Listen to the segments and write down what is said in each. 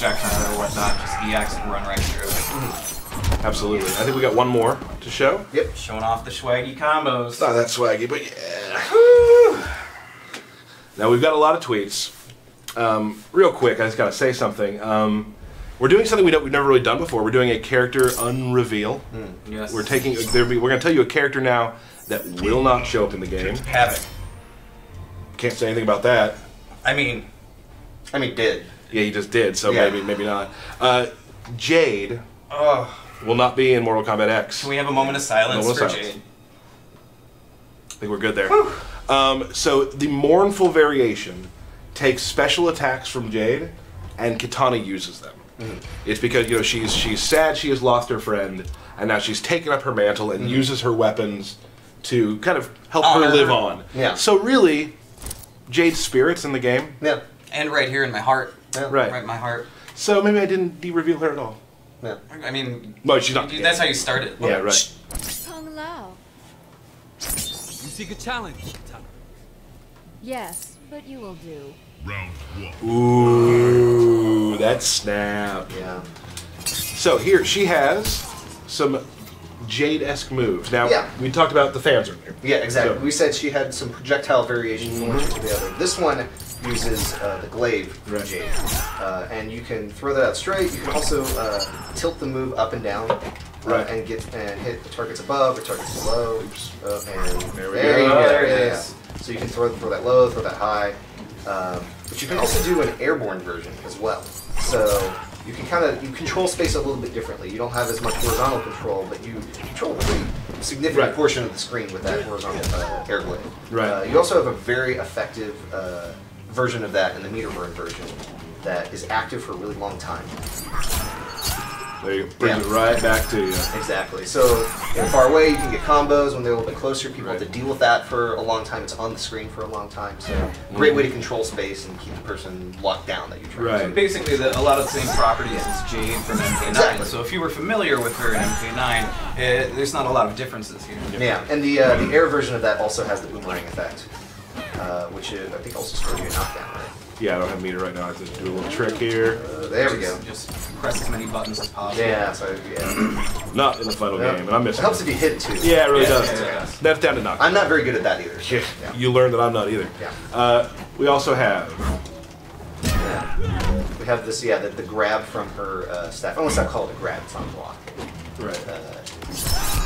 projectile or whatnot, just EX and run right through it. Absolutely. I think we got one more to show. Yep. Showing off the swaggy combos. It's not that swaggy, but yeah. Now we've got a lot of tweets. Real quick, I just got to say something. We're doing something we've never really done before. We're doing a character unreveal. Yes. We're taking. We're going to tell you a character now that will not show up in the game. Have it. Can't say anything about that. I mean, did. Yeah, he just did. So Yeah. maybe not. Jade will not be in Mortal Kombat X. Can we have a moment of silence for Jade? I think we're good there. So the mournful variation takes special attacks from Jade, and Kitana uses them. It's because she's sad she has lost her friend, and now she's taken up her mantle and uses her weapons to kind of help her live on. Yeah. So really, Jade's spirit's in the game. Yeah. And right here in my heart. Yeah. Right. Right in my heart. So maybe I didn't de-reveal her at all. Yeah. I mean, Well, she's not. that's how you started. Yeah, right. Kung Lao. You seek a challenge, Kitana. Yes, but you will do. Round 1. Ooh, that snap. Yeah. So here, she has some Jade-esque moves. Now, Yeah. we talked about the fans earlier. Yeah, exactly. So- We said she had some projectile variation from one to the other. This one uses the glaive from Right. Jade. And you can throw that out straight. You can also tilt the move up and down. Right. And hit the targets above or targets below. And There we there go. you go. There it Yeah. is. So you can throw that low, throw that high. But you can also do an airborne version as well. So you can you control space a little bit differently. You don't have as much horizontal control, but you control a pretty significant Right. portion of the screen with that horizontal air glaive. Right. You also have a very effective version of that in the meter burn version that is active for a really long time. There you go. Brings it right back to you. Exactly. So far away, you can get combos. When they're a little bit closer, people have to deal with that for a long time. It's on the screen for a long time. So great way to control space and keep the person locked down that you're trying Right. to. Basically, a lot of the same properties as Jade from MK9. Exactly. So if you were familiar with her in MK9, there's not a lot of differences here. Yeah, and the air version of that also has the boomerang effect, which I think also scores you a knockdown, right? Yeah, I don't have a meter right now. I have to do a little trick here. There we go. Just press as many buttons as possible. Yeah, so yeah. Not in the final game, and I'm It missing. helps if you hit too. Yeah, it really does. yeah. That's down to knock. I'm not very good at that either. Yeah. You learn that I'm not either. Yeah. We also have. Yeah. We have this, the grab from her staff. I almost not call it a grab, it's not a block. Right.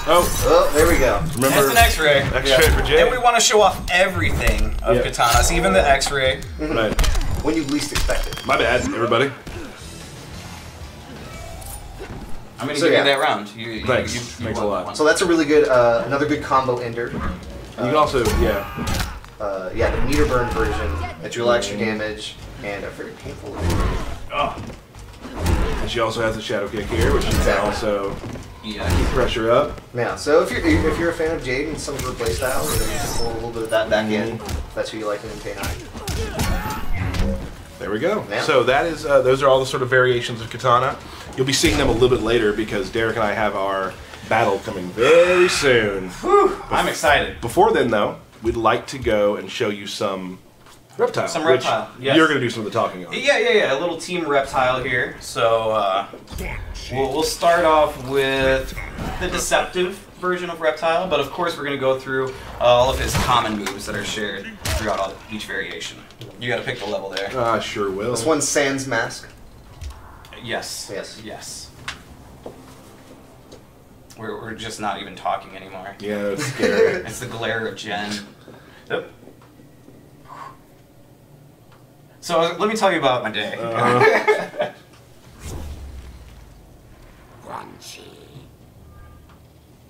Oh, there we go. Remember That's an X-ray. X-ray for Jade. And we want to show off everything of Kitana's, even the X-ray. Right. When you least expect it. My bad, everybody. I'm gonna So, give yeah. you that round. Thanks. You Thanks a won lot. that one. So that's a really good, another good combo ender. You can also, The meter burn version that deal extra damage and a very painful. and she also has the shadow kick here, which can Exactly. also Yeah. keep pressure up. Yeah, so if you're a fan of Jade and some of her playstyles, then you can pull a little bit of that back in. If that's who you like in MK9. There we go. Yeah. So that is, those are all the sort of variations of Kitana. You'll be seeing them a little bit later because Derek and I have our battle coming very soon. Whew, I'm excited. Before then, though, we'd like to go and show you some Reptile. Some which Reptile, yes. You're going to do some of the talking on. Yeah. A little team Reptile here. So we'll start off with the deceptive version of Reptile, but of course we're going to go through all of his common moves that are shared throughout each variation. You got to pick the level there. I sure will. This one's Sans Mask. Yes. Yes. We're just not even talking anymore. Yeah, that's scary. It's the glare of Jen. Yep. So let me tell you about my day.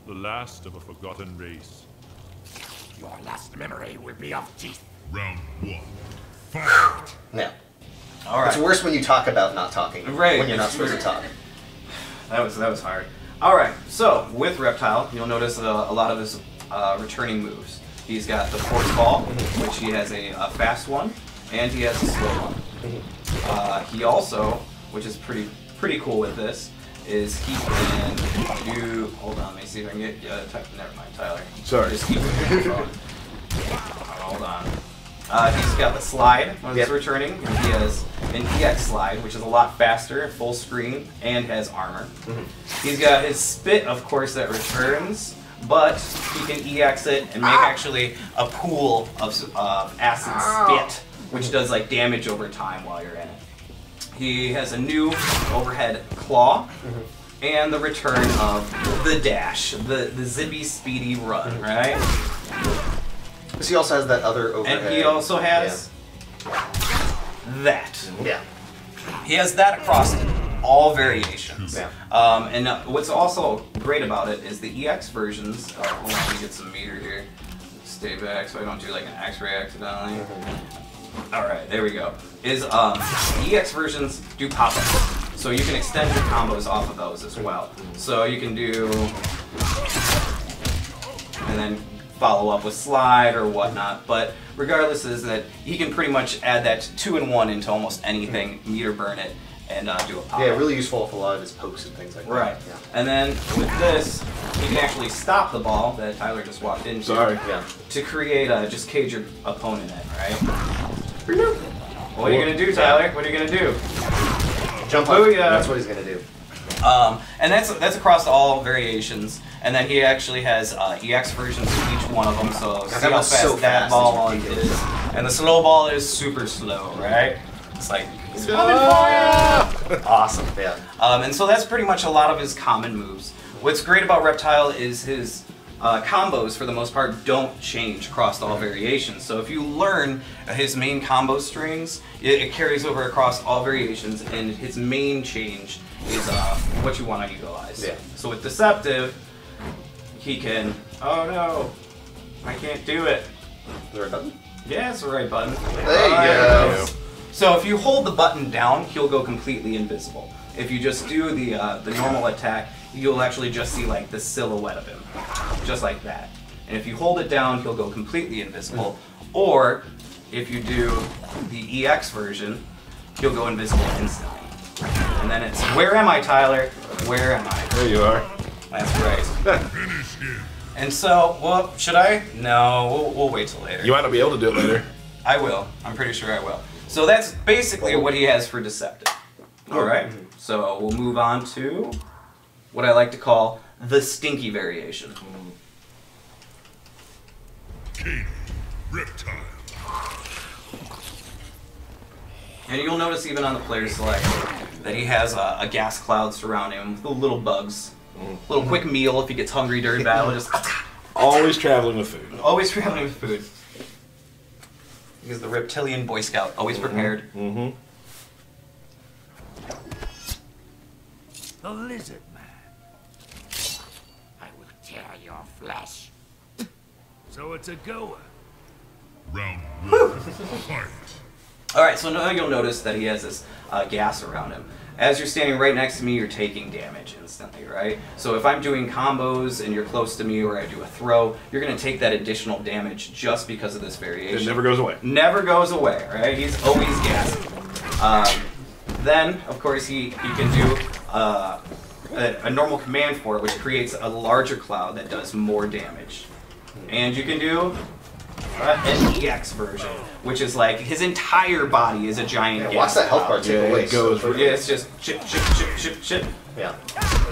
The last of a forgotten race. Your last memory will be of teeth. Round 1. Fight! Yeah. All right. It's worse when you talk about not talking. Right. When you're not supposed to talk. That was hard. All right. So with Reptile, you'll notice a lot of his returning moves. He's got the force ball, which he has a fast one, and he has a slow one. He also, which is pretty cool with this, is he can do. Hold on, let me see if I can get. Never mind, Tyler. Sorry. Just keep it on your phone. Hold on. He's got the slide when he's returning, and he has an EX slide, which is a lot faster, full screen, and has armor. He's got his spit, of course, that returns, but he can EX it and make actually a pool of acid spit, which does like damage over time while you're in it. He has a new overhead claw, and the return of the dash, the zippy, speedy run, right? Because he also has that other overhead. And he also has that. Yeah. He has that across all variations. Yeah. And what's also great about it is the EX versions. Hold on, let me get some meter here. Stay back so I don't do like an X-ray accidentally. Alright, there we go. EX versions do pop-ups. So you can extend your combos off of those as well. So you can do... and then follow up with slide or whatnot, but regardless is that he can pretty much add that 2-in-1 into almost anything, meter burn it, and do a pop-up. Yeah, really useful for a lot of his pokes and things like that. Right. Yeah. And then with this, you can actually stop the ball that Tyler just walked into. Yeah. To create just cage your opponent in, right? What are you gonna do, Tyler? What are you gonna do? Jump up. That's what he's gonna do. And that's across all variations. And then he actually has EX versions of each one of them, so see how fast that ball is. And the slow ball is super slow, right? It's like, it's coming for you! Awesome. Yeah. And so that's pretty much a lot of his common moves. What's great about Reptile is his combos, for the most part, don't change across all variations. So if you learn his main combo strings, it carries over across all variations, and his main change is what you want to utilize. Yeah. So with Deceptive, he can... Oh no! I can't do it. Is there a button? Yeah, it's the right button. There you go. So if you hold the button down, he'll go completely invisible. If you just do the normal attack, you'll actually just see like the silhouette of him, just like that. And if you hold it down, he'll go completely invisible. Or if you do the EX version, he'll go invisible instantly. And then it's, where am I, Tyler? Where am I? There you are. That's right. And so, well, should I? No, we'll wait till later. You might not be able to do it later. I will. I'm pretty sure I will. So that's basically what he has for Deceptive. Alright, so we'll move on to what I like to call the stinky variation. Kitana Reptile. And you'll notice even on the player select that he has a gas cloud surrounding him with little bugs. Little quick meal if he gets hungry during battle. Just Always traveling with food. always traveling with food. He's the reptilian Boy Scout, always prepared. Mm-hmm. The lizard man. I will tear your flesh. So it's a goer. Round one. Fight. Alright, so now you'll notice that he has this gas around him. As you're standing right next to me, you're taking damage instantly, right? So if I'm doing combos and you're close to me or I do a throw, you're going to take that additional damage just because of this variation. It never goes away. Never goes away, right? He's always gassing. Then, of course, he can do a normal command for it, which creates a larger cloud that does more damage. And you can do an EX version, which is like his entire body is a giant gas Watch that health bar cloud. take away. It goes. Yeah, it's just chip, chip, chip, chip, chip. Yeah.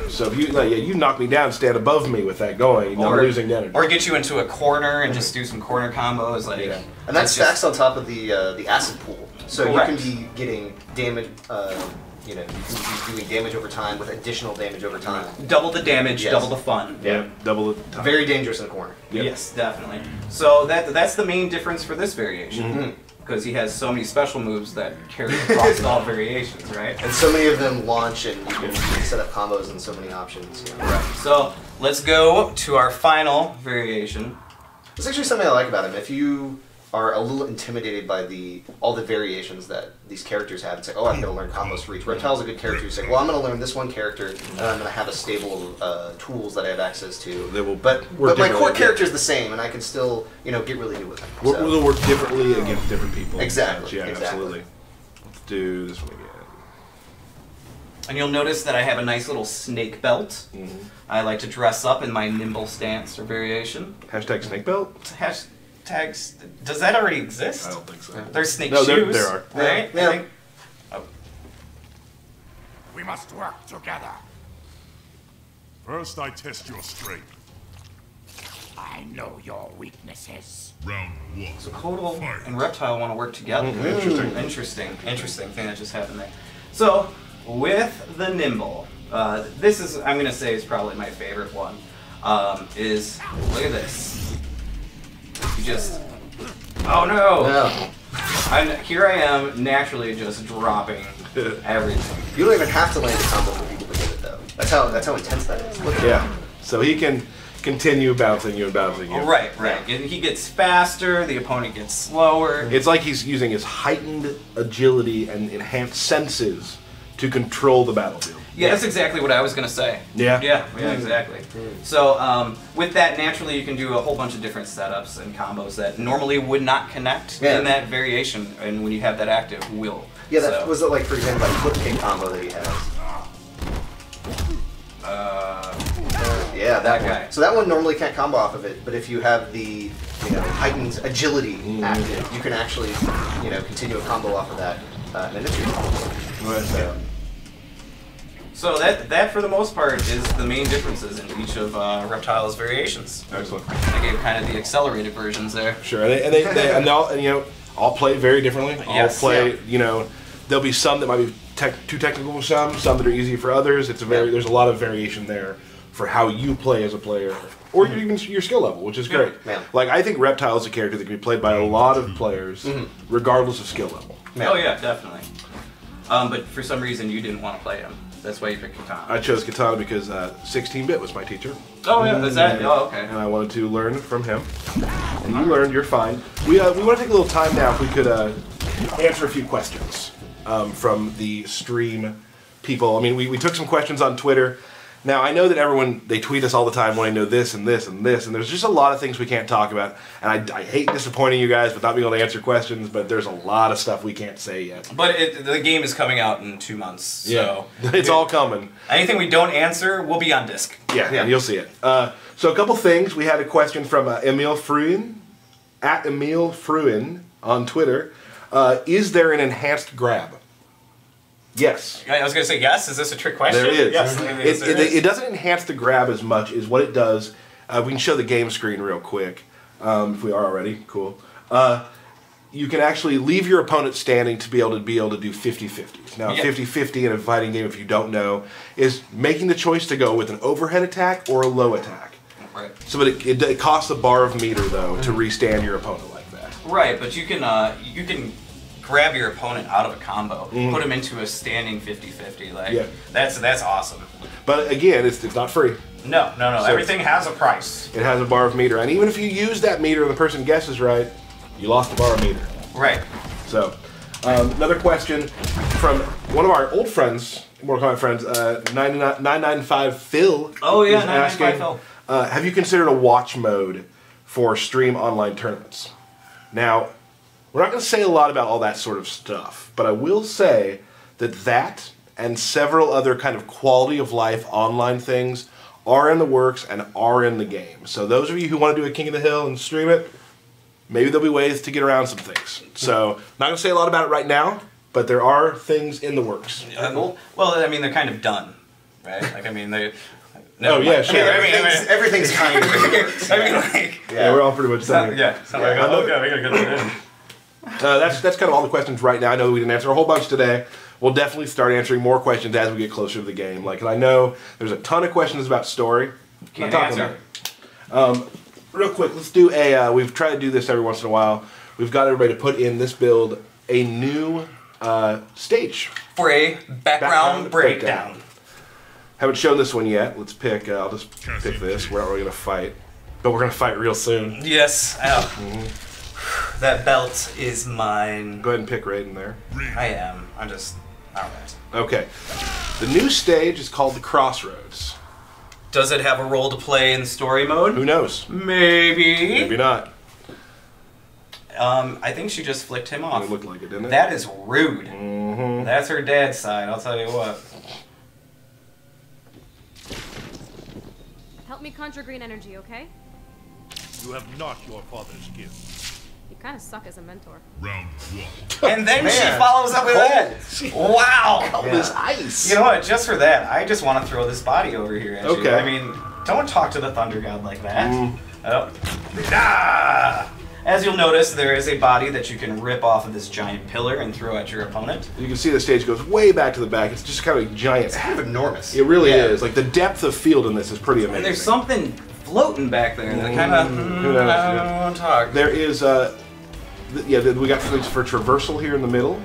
So if you knock me down, stand above me with that going, I'm losing damage. Or get you into a corner and just do some corner combos, like. Yeah. And that stacks on top of the acid pool, so Correct. you can be getting damage. You can be doing damage over time with additional damage over time. Double the damage, Yes. double the fun. Yeah, double the time. Very dangerous in the corner. Yep. Yes, definitely. So that's the main difference for this variation. Because he has so many special moves that carry across all variations, right? And so many of them launch, and you can set up combos and so many options. You know. Right. So let's go to our final variation. There's actually something I like about him. If you are a little intimidated by all the variations that these characters have, it's like, oh, I'm going to learn combos for each. Reptile's a good character. It's like, well, I'm going to learn this one character, and I'm going to have a stable of tools that I have access to. They will But work my core differently. character is the same, and I can still, get really good with them. We'll work differently against different people. Exactly, Yeah, exactly. absolutely. Let's do this one again. And you'll notice that I have a nice little snake belt. I like to dress up in my nimble stance or variation. Hashtag snake belt. tags. Does that already exist? I don't think so. There's snake No, shoes. there are. Right? Yeah. I think- We must work together. First, I test your strength. I know your weaknesses. Round 1. So Kodal Fight. and Reptile want to work together. Interesting thing that just happened there. So, with the Nimble, this is, I'm going to say, is probably my favorite one, is, look at this. You just, oh no! No. Here I am, naturally just dropping everything. You don't even have to land a combo for people to get it though. That's how intense that is. Look at Yeah. So he can continue bouncing you and bouncing you. Oh, right. And he gets faster, the opponent gets slower. It's like he's using his heightened agility and enhanced senses to control the battlefield. Yeah, that's exactly what I was going to say. Yeah? Yeah, exactly. So with that, naturally, you can do a whole bunch of different setups and combos that normally would not connect in that variation, and when you have that active, will. Yeah, that was it. Like for example, like flip kick combo that he has. Yeah, that guy. one. So that one normally can't combo off of it, but if you have the heightened agility active, you can actually continue a combo off of that ministry. So that for the most part is the main differences in each of Reptile's variations. Excellent. I gave kind of the accelerated versions there. Sure, and all play very differently. All play, there'll be some that might be too technical for some that are easy for others. There's a lot of variation there for how you play as a player, or even your skill level, which is great. Yeah. Like, I think Reptile is a character that can be played by a lot of players, regardless of skill level. Oh yeah, definitely. But for some reason you didn't want to play him. That's why you picked Kitana. I chose Kitana because 16-bit was my teacher. Oh yeah, is that? Oh okay. And I wanted to learn from him. And you learned, you're fine. We want to take a little time now if we could answer a few questions from the stream people. I mean, we took some questions on Twitter. Now, I know that everyone, they tweet us all the time wanting to know this and this and this, and there's just a lot of things we can't talk about. And I hate disappointing you guys with not being able to answer questions, but there's a lot of stuff we can't say yet. But the game is coming out in 2 months, so... Yeah, it's all coming. Anything we don't answer will be on disc. Yeah, and you'll see it. So a couple things. We had a question from Emil Fruin, at Emil Fruin on Twitter. Is there an enhanced grab? Yes. I was going to say yes. Is this a trick question? There is. Yes. It doesn't enhance the grab as much as what it does. We can show the game screen real quick, if we are already. Cool. You can actually leave your opponent standing to be able to do 50-50s. Now, 50-50 in a fighting game, if you don't know, is making the choice to go with an overhead attack or a low attack. Right. So, but it costs a bar of meter though to restand your opponent like that. Right, but you can grab your opponent out of a combo, put him into a standing 50-50. Like that's awesome. But again, it's not free. No. So everything has a price. It has a bar of meter, and even if you use that meter and the person guesses right, you lost a bar of meter. Right. So, another question from one of our old friends, Mortal Kombat friends, 995 Phil. Oh yeah, is 995 asking, Phil. have you considered a watch mode for stream online tournaments? Now, we're not going to say a lot about all that sort of stuff, but I will say that and several other kind of quality of life online things are in the works and are in the game. So those of you who want to do a King of the Hill and stream it, maybe there'll be ways to get around some things. So, not going to say a lot about it right now, but there are things in the works. Well, I mean, they're kind of done, right? Like, I mean, they... Oh, yeah, sure. Everything's kind of... Yeah, we're all pretty much done. Yeah. We gotta get that in. That's kind of all the questions right now. I know we didn't answer a whole bunch today. We'll definitely start answering more questions as we get closer to the game. Like, and I know there's a ton of questions about story. Can't answer. Real quick, let's do we've tried to do this every once in a while. We've got everybody to put in this build a new stage. For a background breakdown. Haven't shown this one yet. Let's pick, I'll just pick this. We're not really going to fight. But we're going to fight real soon. Yes. That belt is mine. Go ahead and pick Raiden there. I am. I'm just... Alright. Okay. The new stage is called the Crossroads. Does it have a role to play in story mode? Who knows? Maybe. Maybe not. I think she just flicked him off. It looked like it, didn't it? That is rude. Mm-hmm. That's her dad's side, I'll tell you what. Help me conjure green energy, okay? You have not your father's gift. You kind of suck as a mentor. Round 1. And then Man, she follows up with that. Wow. Cold as ice. You know what? Just for that, I just want to throw this body over here at you. Okay. I mean, don't talk to the Thunder God like that. Oh. Ah! As you'll notice, there is a body that you can rip off of this giant pillar and throw at your opponent. You can see the stage goes way back to the back. It's just kind of a giant. It's kind of enormous. It really is. Like the depth of field in this is pretty amazing. And there's something floating back there that kind of. I don't want to talk. There is, we got things for traversal here in the middle.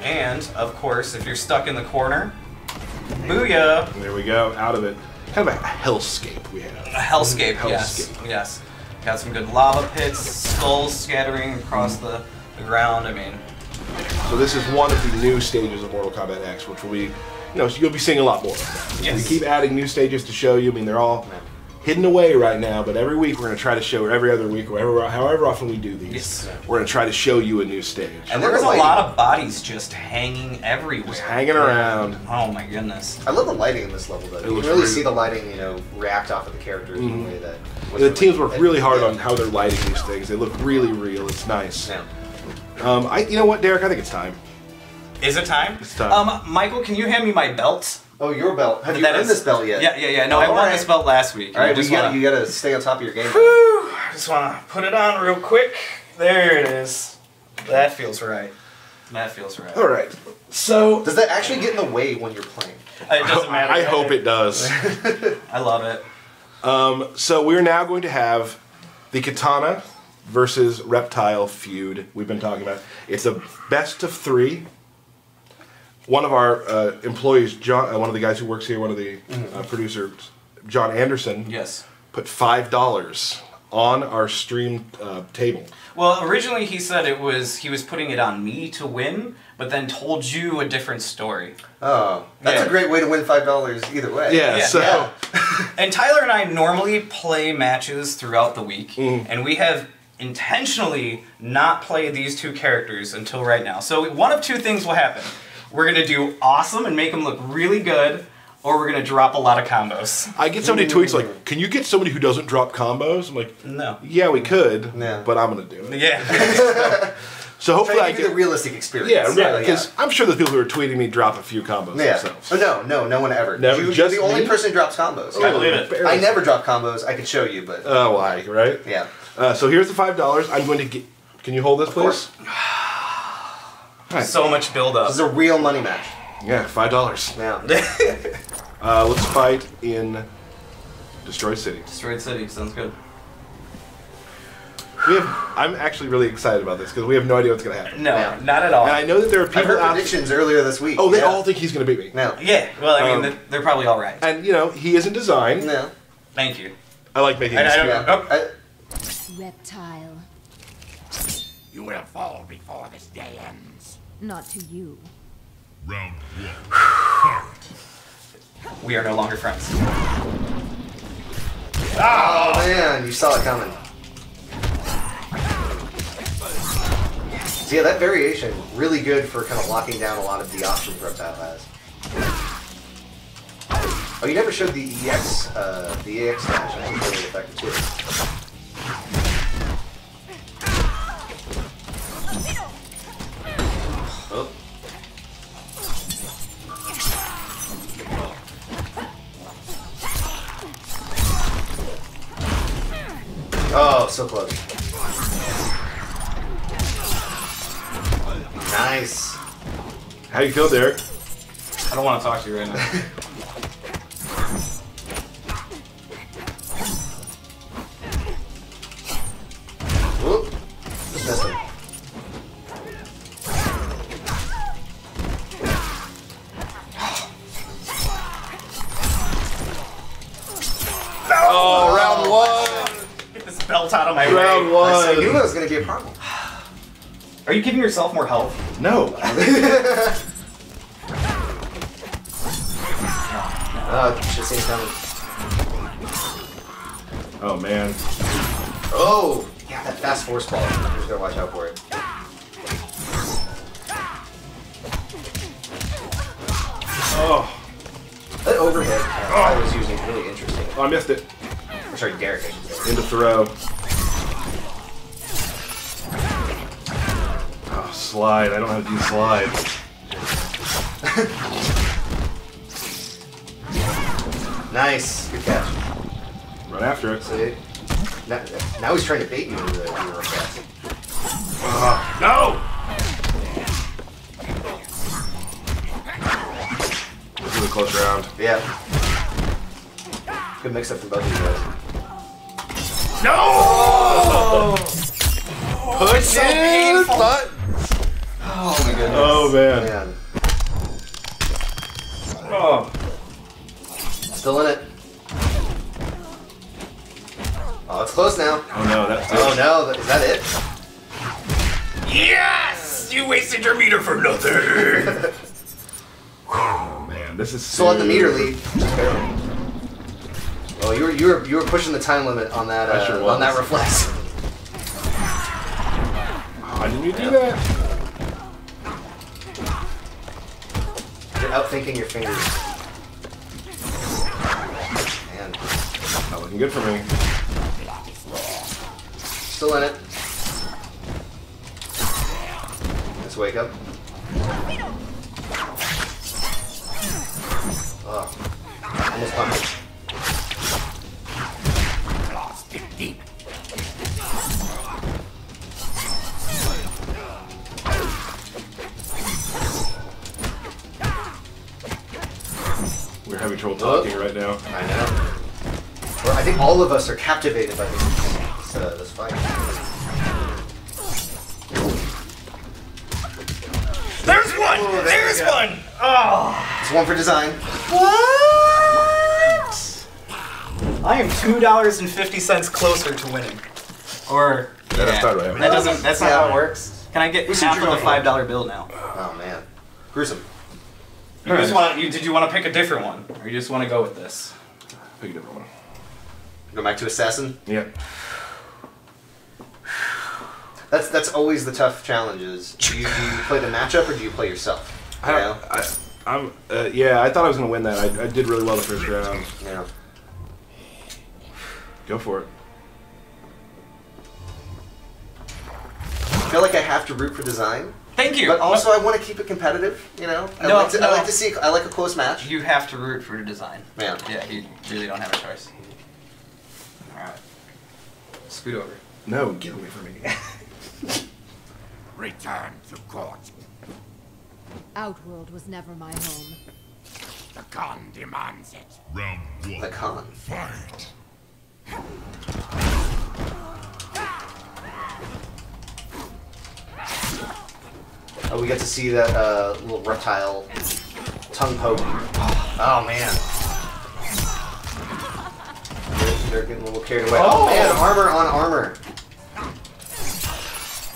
And, of course, if you're stuck in the corner, booyah! There we go, out of it. Kind of a hellscape we have. A hellscape, yes. Hellscape. Yes. Got some good lava pits, skulls scattering across the ground. I mean, So this is one of the new stages of Mortal Kombat X, which will be, you'll be seeing a lot more. Yes. We keep adding new stages to show you. I mean, they're all hidden away right now, but every week we're going to try to show, or every other week, or however often we do these, Yes. we're going to try to show you a new stage. and there's a lot of bodies just hanging everywhere. Just hanging around. Oh my goodness. I love the lighting in this level, though. You looks can really great. see the lighting, react off of the characters in a way that. The teams work really hard on how they're lighting these things. They look really real. It's nice. Yeah. You know what, Derek? I think it's time. Is it time? It's time. Michael, can you hand me my belt? Oh, your belt. Have you That earned is- this belt yet? Yeah. No, I won this belt last week. All right, I you gotta stay on top of your game. I just want to put it on real quick. There it is. That feels right. That feels right. All right. So Does that actually get in the way when you're playing? It doesn't matter. I hope it does. I love it. So we're now going to have the Kitana versus Reptile feud we've been talking about. It's a best of 3. One of our employees, John, one of the guys who works here, one of the producers, John Anderson, Yes. put $5 on our stream table. Well, originally he said he was putting it on me to win, but then told you a different story. Oh, that's Yeah. a great way to win $5 either way. Yeah, so Yeah. And Tyler and I normally play matches throughout the week, and we have intentionally not played these two characters until right now. So one of two things will happen. We're going to do awesome and make them look really good, or we're going to drop a lot of combos. I get so many tweets like, "Can you get somebody who doesn't drop combos?" I'm like, No. "Yeah, we could, Yeah. but I'm gonna do it." Yeah. So hopefully Try I to give you get the realistic experience. yeah, right. Because I'm sure the people who are tweeting me drop a few combos Yeah. themselves. Oh, no one ever. Never, You're just the only me? person who drops combos. I believe it. Barely. I never drop combos. I could show you, but Oh, why? Right? yeah. So here's the $5. I'm going to get. Can you hold this, please? So much build-up. This is a real money match. Yeah, $5. Now, Let's fight in Destroyed City. Destroyed City, sounds good. I'm actually really excited about this because we have no idea what's going to happen. No, Yeah. not at all. And I know that there are I people heard out. predictions earlier this week. Oh, they Yeah. all think he's going to beat me. No. Yeah, well, I mean, they're probably all right. And he isn't designed. No. Thank you. I like making I this. don't- Yeah. Oh. Reptile. You will fall before this day ends. Not to you. Round 1. We are no longer friends. Oh man, you saw it coming. So yeah, that variation really good for kind of locking down a lot of the options Reptile has. Oh, you never showed the EX dash. I think it's really effective too. Oh. Oh, so close. Nice. How you feel, Derek? I don't want to talk to you right now. Whoop. Just missed him. Oh, round 1. Get this belt out of my Round way. I knew 1. it was going to be a problem. Are you giving yourself more health? No. Should see him coming. Oh man. Oh! Yeah, that fast force ball. I'm just going to watch out for it. Oh. That overhead I was using really interesting. Oh, I missed it. Or sorry, Derek, I should say. Into throw. slide. I don't know how to do slide. Nice. Good catch. Run after it. See? Now he's trying to bait you into the real fast. No! This is a close round. Yeah. Good mix up from both of you guys. No! Push so in! painful. Oh my goodness. Oh man. Man. Oh. Still in it. Oh, it's close now. Oh no, that's Oh no, is that it? Yes! You wasted your meter for nothing! Oh man, this is Still at the meter lead. Barely. Oh, you were pushing the time limit on that I sure on that was. reflex. Why didn't you do that? You're outthinking your fingers. Man, Not looking good for me. still in it. Let's wake up. Oh, almost punched. Deep. We're having trouble talking right now. I know. Or I think all of us are captivated by this fight. There's one! Oh, There's one! Oh! It's one for design. What? I am $2.50 closer to winning. Or Yeah, that's not right. That doesn't. That's not Yeah. how it works. Can I get Who's half of your the drawing? $5 bill now? Oh man, gruesome. You just want. Did you want to pick a different one, or you just want to go with this? Pick a different one. Go back to assassin. Yeah. That's always the tough challenges. Do you play the matchup or do you play yourself? You know? Yeah, I thought I was gonna win that. I did really well the first round. Yeah. Go for it. I feel like I have to root for design, Thank you. but also I want to keep it competitive. You know, I like to see. I like a close match. You have to root for design. Yeah. Yeah, you really don't have a choice. All right. Scoot over. No, get away from me. Return to court. Outworld was never my home. The Khan demands it. Round one. The con. Fight. Oh, we get to see that little reptile tongue poke. Oh man. They're getting a little carried away. Oh man, armor on armor.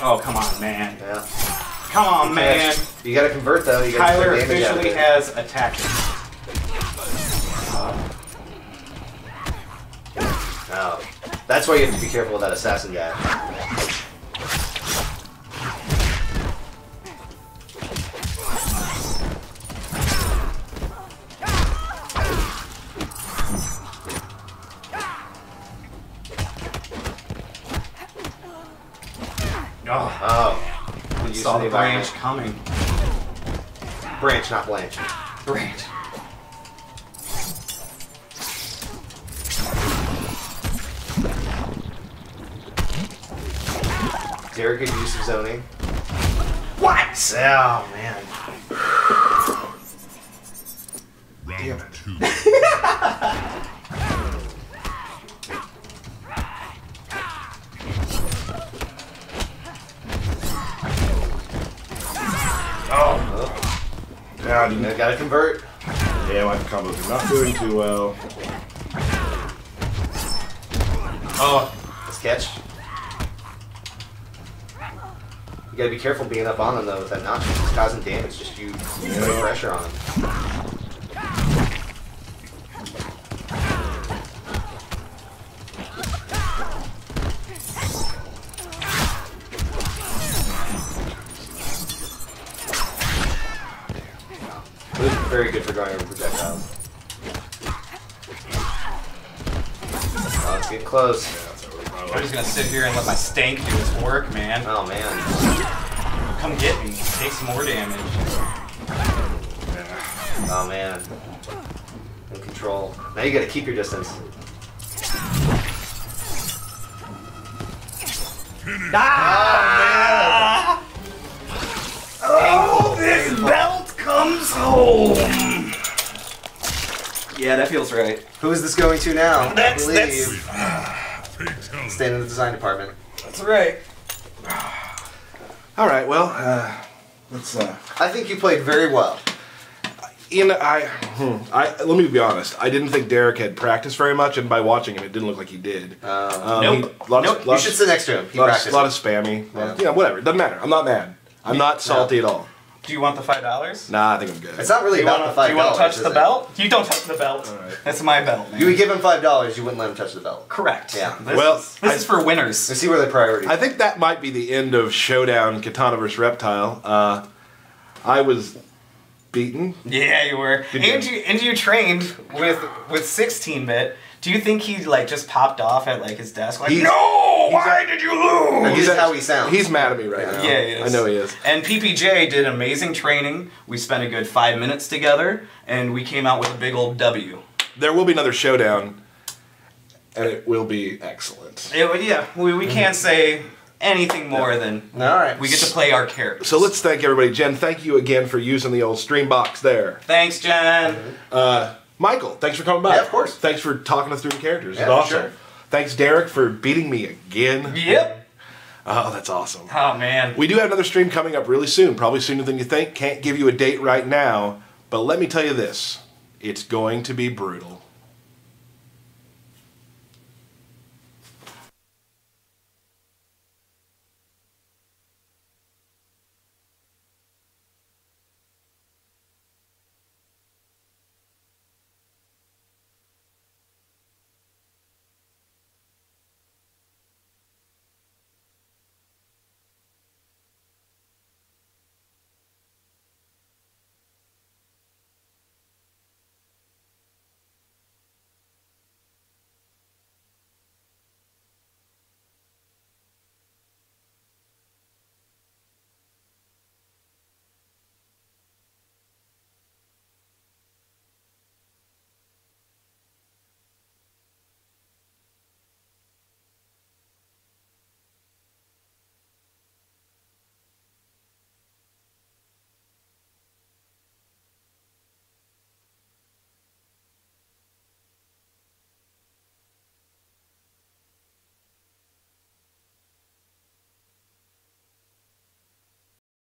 Oh, come on, man. Yeah. Come on, man. You gotta convert though. You gotta Tyler get damage out of officially it. has attacked. Oh. That's why you have to be careful with that assassin guy. Oh. Good use Saw of the environment. branch coming. Branch, not Blanche. Branch. Very good use of zoning. What? Oh man. Round two. Yeah, You gotta convert. yeah, my combos are not doing too well. Oh. Let's catch. You gotta be careful being up on him though with that notch. It's causing damage. Just you put pressure on him. This is very good for going over projectiles. Oh, it's getting close. I'm just gonna sit here and let my stank do its work, man. Oh man. Come get me. Take some more damage. Oh man. No control. Now you gotta keep your distance. Ah! Oh, this belt comes home. Yeah, that feels right. Who is this going to now? That's- I believe. Staying in the design department. That's right. All right, well, let's. I think you played very well. Let me be honest. I didn't think Derek had practiced very much, and by watching him, it didn't look like he did. Nope. You should sit next to him. He practiced. A lot of spammy. Yeah, whatever. It doesn't matter. I'm not mad. I'm not salty at all. Do you want the $5? Nah, I think I'm good. It's not really Do you about the $5. Do you want to touch the is it? belt? You don't touch the belt. Alright. That's my belt, man. You would give him $5. You wouldn't let him touch the belt. Correct. Yeah. This is for winners. So see where the priority. I think that might be the end of Showdown Kitana vs. Reptile. I was beaten. Yeah, you were. Good And you trained with 16-bit. Do you think he like just popped off at like his desk? Like, no! Why did you lose? This is how he sounds. He's mad at me right now. Yeah, he is. I know he is. And PPJ did amazing training. We spent a good 5 minutes together, and we came out with a big old W. There will be another Showdown, and it will be excellent. We can't say anything more than All right. we get to play our characters. So let's thank everybody. Jen, thank you again for using the old stream box there. Thanks, Jen. Michael, thanks for coming by. Yeah, of course. Thanks for talking us through the characters. Yeah, It's awesome. for sure. Thanks, Derek, for beating me again. Yep. Oh, that's awesome. Oh, man. We do have another stream coming up really soon, probably sooner than you think. Can't give you a date right now, but let me tell you this. It's going to be brutal.